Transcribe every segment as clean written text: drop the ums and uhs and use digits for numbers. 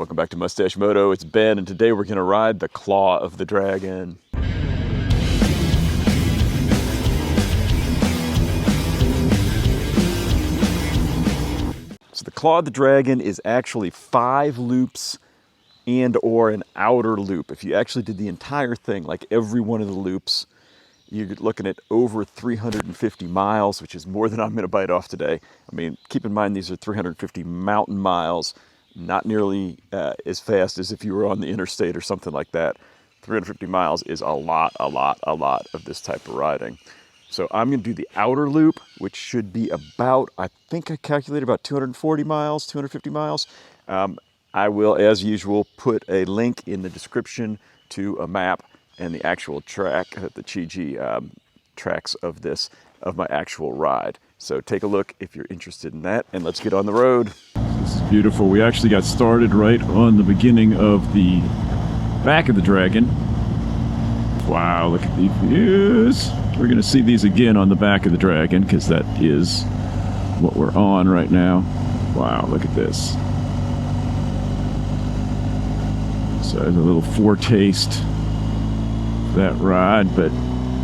Welcome back to Mustache Moto. It's Ben, and today we're going to ride the Claw of the Dragon. So the Claw of the Dragon is actually 5 loops and or an outer loop. If you actually did the entire thing, like every one of the loops, you're looking at over 350 miles, which is more than I'm going to bite off today. I mean, keep in mind these are 350 mountain miles, not nearly as fast as if you were on the interstate or something like that. 350 miles is a lot of this type of riding. So I'm going to do the outer loop, which should be about, I think I calculated about 240 miles, 250 miles. I will, as usual, put a link in the description to a map and the actual track, the Chi tracks of my actual ride. So take a look if you're interested in that, and let's get on the road. This is beautiful. We actually got started right on the beginning of the back of the Dragon. Wow, look at these views. We're gonna see these again on the back of the Dragon because that is what we're on right now. Wow, look at this. So there's a little foretaste that ride, but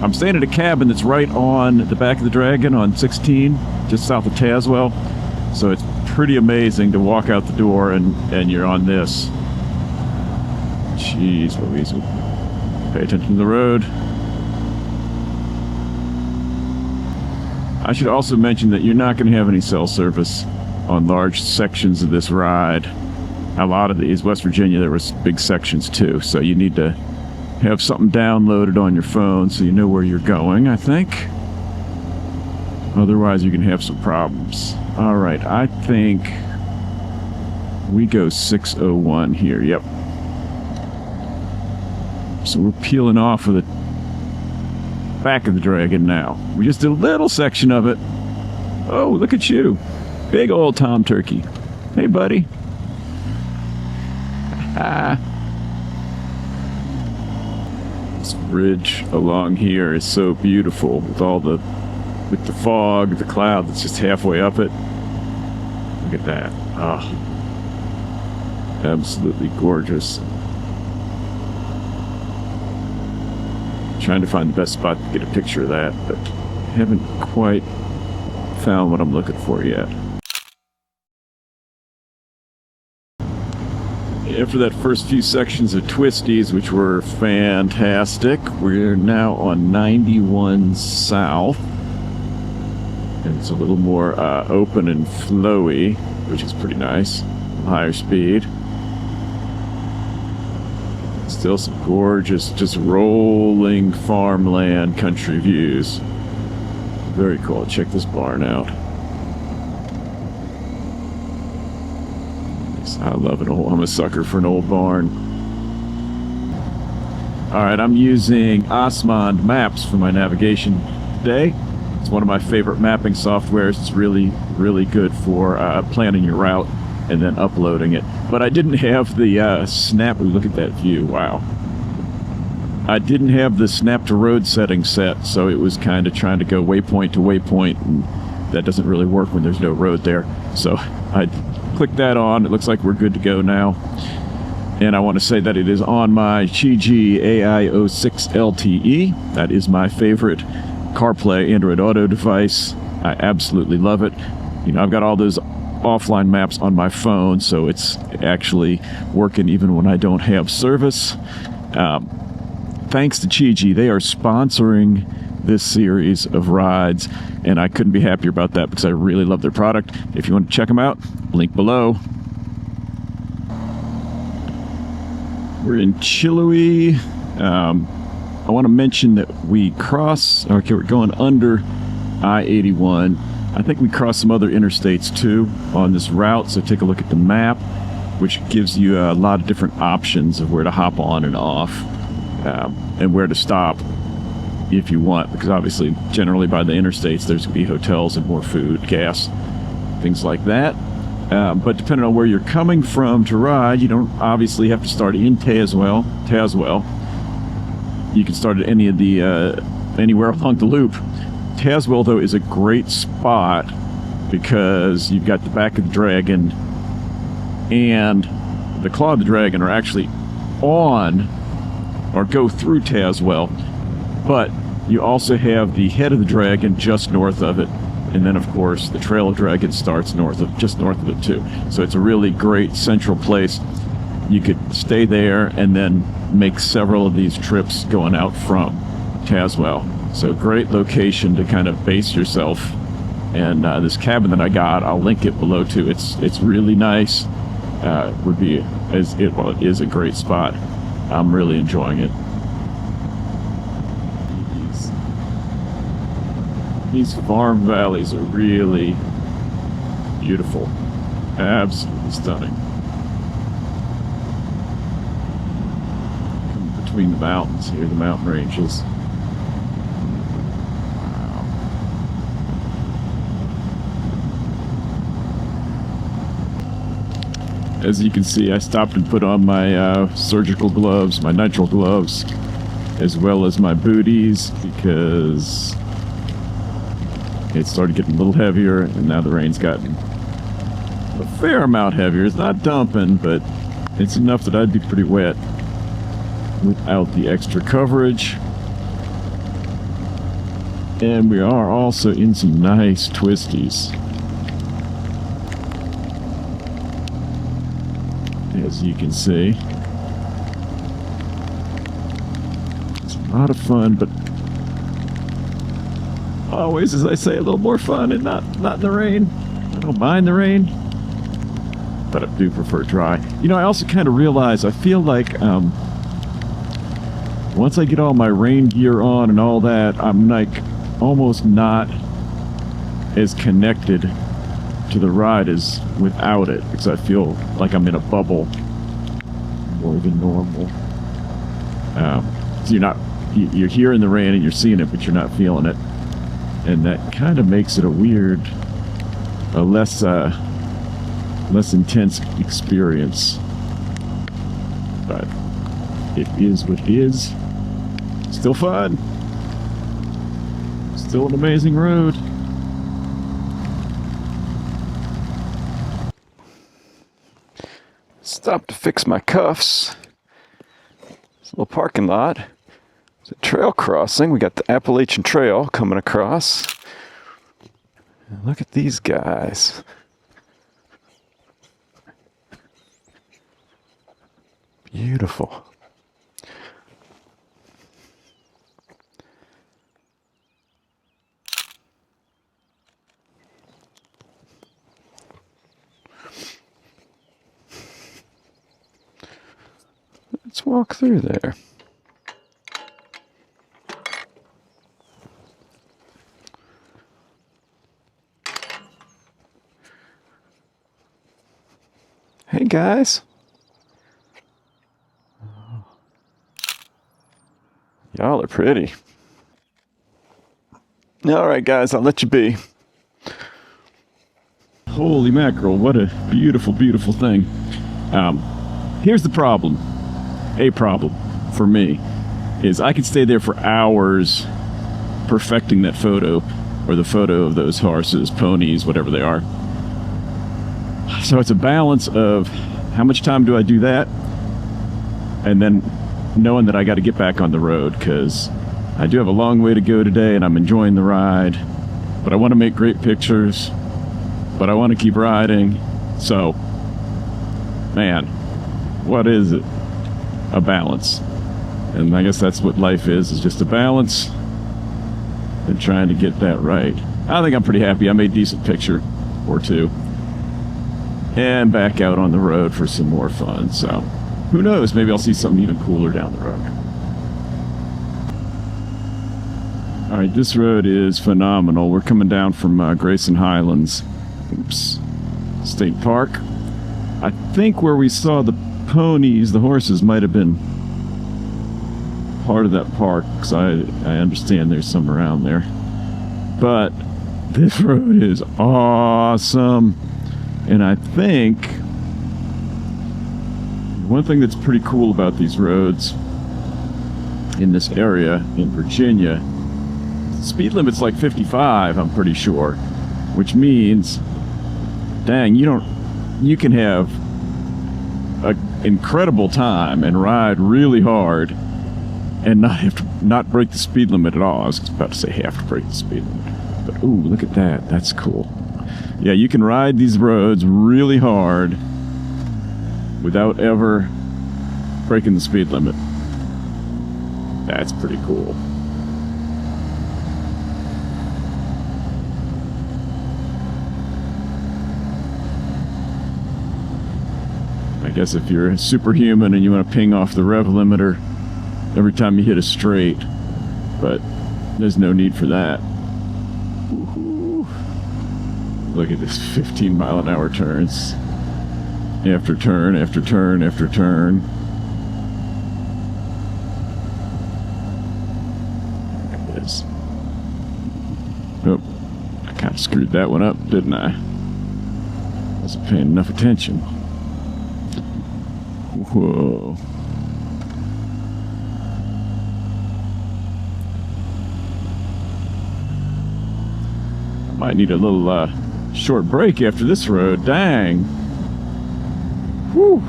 I'm staying at a cabin that's right on the back of the Dragon on 16, just south of Tazewell. So it's pretty amazing to walk out the door and you're on this. Jeez Louise. Pay attention to the road. I should also mention that you're not going to have any cell service on large sections of this ride. A lot of these, West Virginia, there was big sections too, so you need to have something downloaded on your phone so you know where you're going, I think. Otherwise, you can have some problems. All right, I think we go 601 here. Yep. So we're peeling off of the back of the Dragon now. We just did a little section of it. Oh, look at you. Big old Tom Turkey. Hey, buddy. This bridge along here is so beautiful with the fog, the cloud that's just halfway up it. Look at that. Oh, absolutely gorgeous. Trying to find the best spot to get a picture of that, but haven't quite found what I'm looking for yet. After that first few sections of twisties, which were fantastic, we're now on 91 South. And it's a little more open and flowy, which is pretty nice. Higher speed. Still some gorgeous, just rolling farmland country views. Very cool. Check this barn out. I love it. I'm a sucker for an old barn. Alright, I'm using Osmond Maps for my navigation today. It's one of my favorite mapping softwares. It's really good for planning your route and then uploading it. But I didn't have the snap. Look at that view. Wow. I didn't have the snap to road setting set, so it was kind of trying to go waypoint to waypoint, and that doesn't really work when there's no road there. So I clicked that on. It looks like we're good to go now. And I want to say that it is on my Chi AI06 LTE. That is my favorite CarPlay Android Auto device. I absolutely love it. You know, I've got all those offline maps on my phone, so it's actually working even when I don't have service. Thanks to Chi, they are sponsoring this series of rides, and I couldn't be happier about that because I really love their product. If you want to check them out, link below. We're in Chillouie. I want to mention that we're going under I-81. I think we cross some other interstates too on this route, so take a look at the map, which gives you a lot of different options of where to hop on and off, and where to stop if you want, because obviously generally by the interstates there's going to be hotels and more food, gas, things like that. But depending on where you're coming from to ride, you don't obviously have to start in Tazewell. You can start at any of the anywhere along the loop. Tazewell, though, is a great spot because you've got the back of the Dragon and the Claw of the Dragon are actually on or go through Tazewell, but you also have the Head of the Dragon just north of it, and then of course the Trail of Dragon starts just north of it too. So it's a really great central place. You could stay there and then make several of these trips going out from Tazewell. So great location to kind of base yourself. And this cabin that I got, I'll link it below too. It's really nice. It is a great spot. I'm really enjoying it. These farm valleys are really beautiful. Absolutely stunning. Coming between the mountains here, the mountain ranges. As you can see, I stopped and put on my surgical gloves, my nitrile gloves, as well as my booties, because it started getting a little heavier, and now the rain's gotten a fair amount heavier. It's not dumping, but it's enough that I'd be pretty wet without the extra coverage. And we are also in some nice twisties. As you can see, it's a lot of fun, but always, as I say, a little more fun and not in the rain. I don't mind the rain, but I do prefer dry. You know, I also kind of realize, I feel like once I get all my rain gear on and all that, I'm like almost not as connected to the ride as without it, because I feel like I'm in a bubble more than normal. So you're hearing the rain and you're seeing it, but you're not feeling it, and that kind of makes it a less intense experience. But it is what it is. Still fun. Still an amazing road. Stopped to fix my cuffs. It's a little parking lot. It's a trail crossing. We got the Appalachian Trail coming across. And look at these guys. Beautiful. Let's walk through there. Hey guys. Y'all are pretty. All right, guys, I'll let you be. Holy mackerel, what a beautiful, beautiful thing. Here's the problem. A problem for me is I could stay there for hours perfecting that photo, or the photo of those horses, ponies, whatever they are. So it's a balance of how much time do I do that, and then knowing that I got to get back on the road, because I do have a long way to go today and I'm enjoying the ride, but I want to make great pictures, but I want to keep riding. So, man, what is it? A balance. And I guess that's what life is just a balance and trying to get that right. I think I'm pretty happy. I made a decent picture or two. And back out on the road for some more fun. So, who knows? Maybe I'll see something even cooler down the road. All right, this road is phenomenal. We're coming down from Grayson Highlands State Park. I think where we saw the ponies, the horses, might have been part of that park, because I understand there's some around there. But this road is awesome. And I think one thing that's pretty cool about these roads in this area in Virginia, speed limit's like 55, I'm pretty sure, which means, dang, you can have incredible time and ride really hard and not break the speed limit at all. I was about to say have to break the speed limit, but ooh, look at that. That's cool. Yeah, you can ride these roads really hard without ever breaking the speed limit. That's pretty cool. I guess if you're superhuman and you want to ping off the rev limiter every time you hit a straight, but there's no need for that. Woo-hoo. Look at this 15-mile-an-hour turns. After turn, after turn, after turn. There it is. Oh, I kind of screwed that one up, didn't I? Wasn't paying enough attention. Whoa. I might need a little short break after this road. Dang. Whew.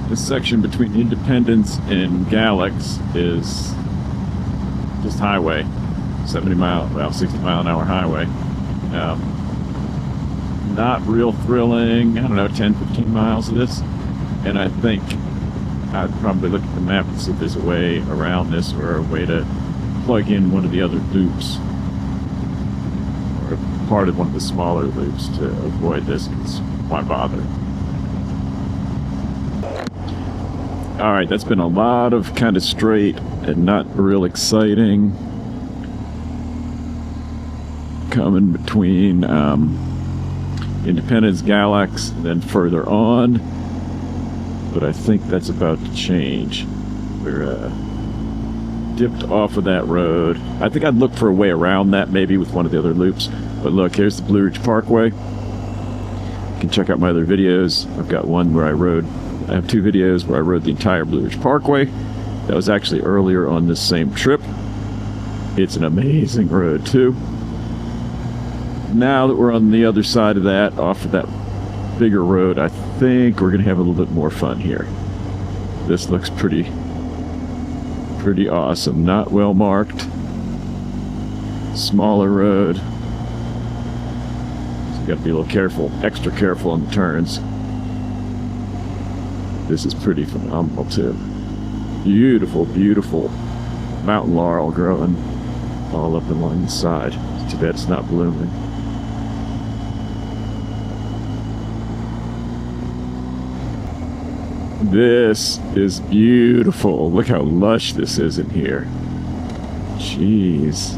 This section between Independence and Galax is just highway. 60 mile an hour highway. Not real thrilling. I don't know, 10, 15 miles of this. And I think I'd probably look at the map and see if there's a way around this or a way to plug in one of the other loops. Or part of one of the smaller loops to avoid this, because why bother? Alright, that's been a lot of kind of straight and not real exciting. Coming between Independence, Galax, and then further on. But I think that's about to change. We're dipped off of that road. I think I'd look for a way around that, maybe with one of the other loops. But look, here's the Blue Ridge Parkway. You can check out my other videos. I've got one where I have two videos where I rode the entire Blue Ridge Parkway. That was actually earlier on this same trip. It's an amazing road too. Now that we're on the other side of that, off of that bigger road, I think we're going to have a little bit more fun here. This looks pretty awesome. Not well marked. Smaller road. So you got to be a little careful, extra careful on the turns. This is pretty phenomenal too. Beautiful, beautiful mountain laurel growing all up along the side. It's too bad it's not blooming. This is beautiful. Look how lush this is in here. Jeez.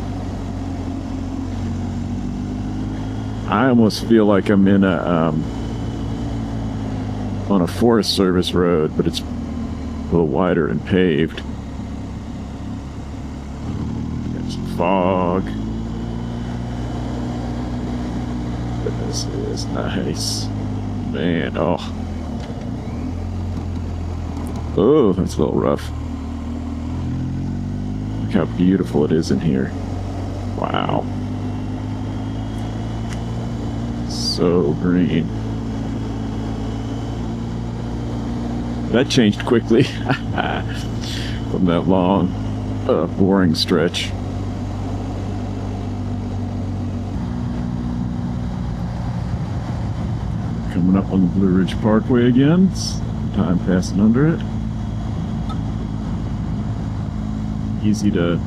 I almost feel like I'm in on a Forest Service road, but it's a little wider and paved. Got some fog. This is nice. Man, oh. Oh, that's a little rough. Look how beautiful it is in here. Wow. So green. That changed quickly from that long, boring stretch. Coming up on the Blue Ridge Parkway again. It's time passing under it. Easy to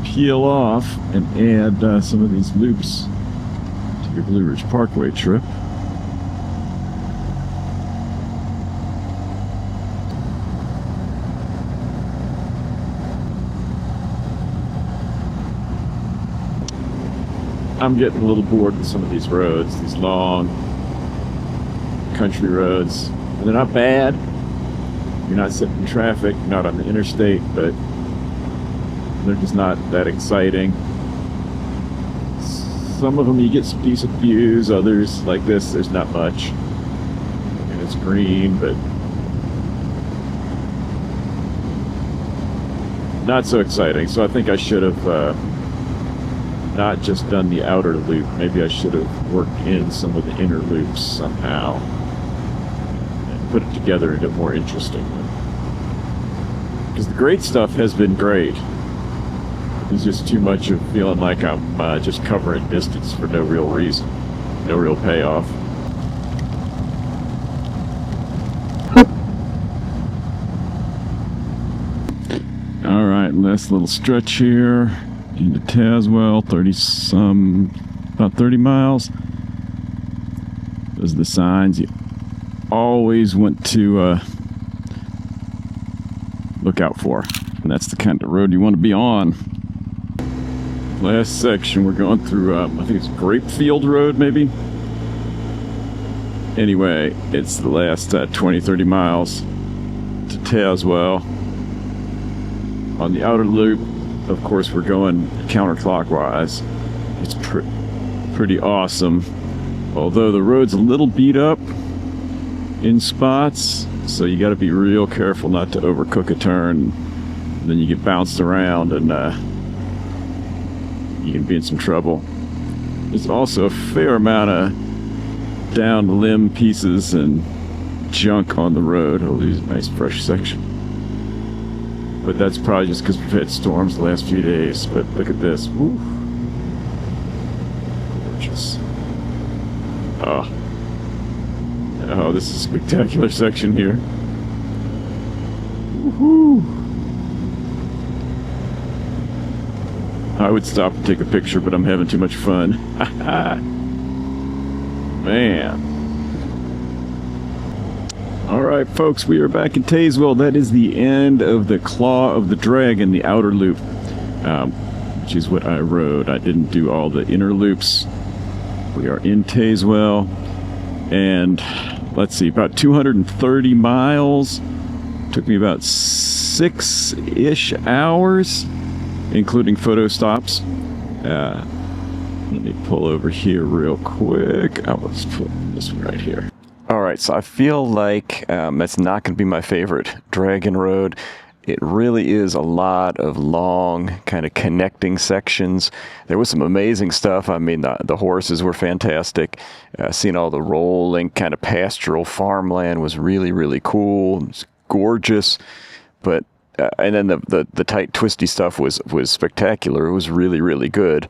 peel off and add some of these loops to your Blue Ridge Parkway trip. I'm getting a little bored with some of these roads, these long country roads. And they're not bad. You're not sitting in traffic, you're not on the interstate, but they're just not that exciting. Some of them you get some decent views, others like this, there's not much. And it's green, but not so exciting. So I think I should have not just done the outer loop. Maybe I should have worked in some of the inner loops somehow and put it together and get more interesting. Because the great stuff has been great. There's just too much of feeling like I'm just covering distance for no real reason, no real payoff. All right, last little stretch here into Tazewell, about 30 miles. Those are the signs you always want to look out for. And that's the kind of road you want to be on. Last section, we're going through, I think it's Grapefield Road, maybe? Anyway, it's the last 20, 30 miles to Tazewell. On the outer loop, of course, we're going counterclockwise. It's pretty awesome. Although the road's a little beat up in spots, so you got to be real careful not to overcook a turn. Then you get bounced around and you can be in some trouble. There's also a fair amount of down limb pieces and junk on the road. Oh, these nice fresh section. But that's probably just because we've had storms the last few days. But look at this. Woo. Gorgeous. Oh, this is a spectacular section here. Woohoo! I would stop and take a picture, but I'm having too much fun. Man. All right, folks, we are back in Tazewell. That is the end of the Claw of the Dragon, the outer loop, which is what I rode. I didn't do all the inner loops. We are in Tazewell, and let's see, about 230 miles. Took me about 6-ish hours, including photo stops. Let me pull over here real quick. I'll just put this one right here. All right, so I feel like that's not going to be my favorite Dragon Road. It really is a lot of long, kind of connecting sections. There was some amazing stuff. I mean, the horses were fantastic. Seeing all the rolling kind of pastoral farmland was really, really cool. It was gorgeous. But and then the tight, twisty stuff was spectacular. It was really, really good.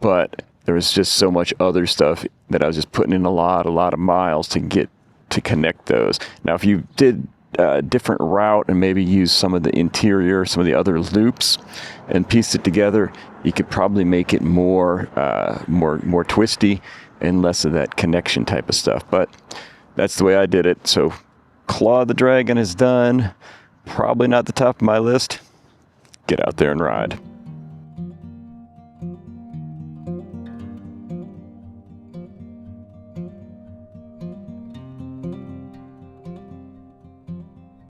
But there was just so much other stuff that I was just putting in a lot of miles to get to connect those. Now, if you did a different route and maybe use some of the interior, some of the other loops, and piece it together, you could probably make it more twisty and less of that connection type of stuff. But that's the way I did it. So Claw of the Dragon is done. Probably not the top of my list. Get out there and ride.